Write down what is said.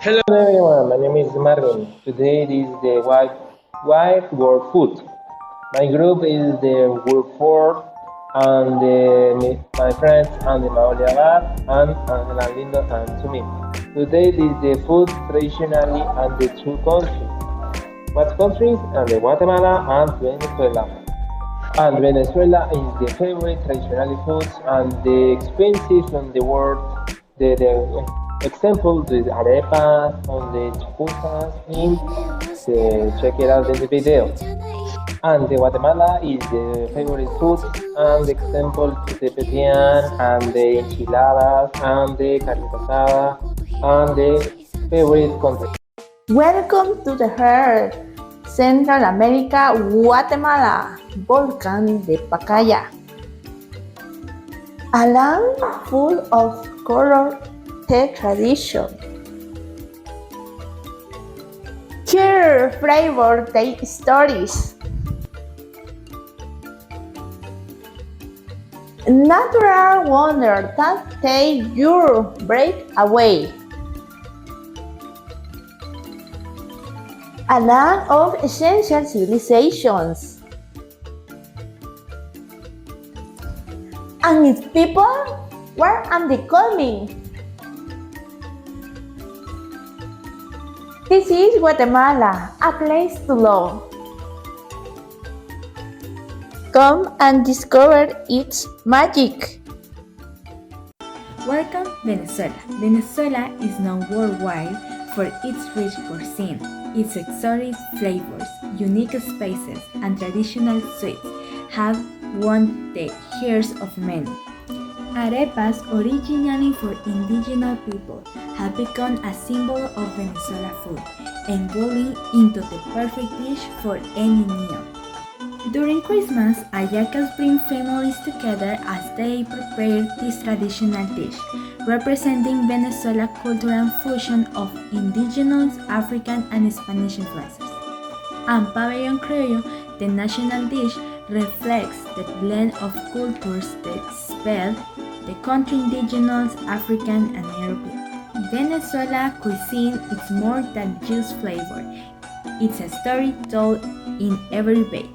Hello everyone, my name is Marvin. Today is the white World Food. My group is the World Four and my friends and the Maolia Abad and Angela Lindo and Sumi. Today is the food traditionally and the two countries. What countries? And the Guatemala and Venezuela. And Venezuela is the favorite traditional foods and the expensive in the world. The example, the arepas and the chupusas in check it out in the video. And the Guatemala is the favorite food and the example to the pepian and the enchiladas and the carne asada and the favorite country. Welcome to the heart, Central America, Guatemala, Volcan de Pacaya. A land full of color and tradition. Here, flavor take stories. Natural wonder that take your breath away. A land of essential civilizations. And its people were unbecoming. This is Guatemala, a place to love. Come and discover its magic. Welcome Venezuela. Venezuela is known worldwide for its rich cuisine, its exotic flavors, unique spices, and traditional sweets have won the hearts of many. Arepas, originally for indigenous people, have become a symbol of Venezuela food, evolving into the perfect dish for any meal. During Christmas, hallacas bring families together as they prepare this traditional dish, representing Venezuela's cultural fusion of indigenous, African, and Spanish influences. And pabellón criollo, the national dish, reflects the blend of cultures that spell the country indigenous, African, and European. Venezuela cuisine is more than just flavor. It's a story told in every bite.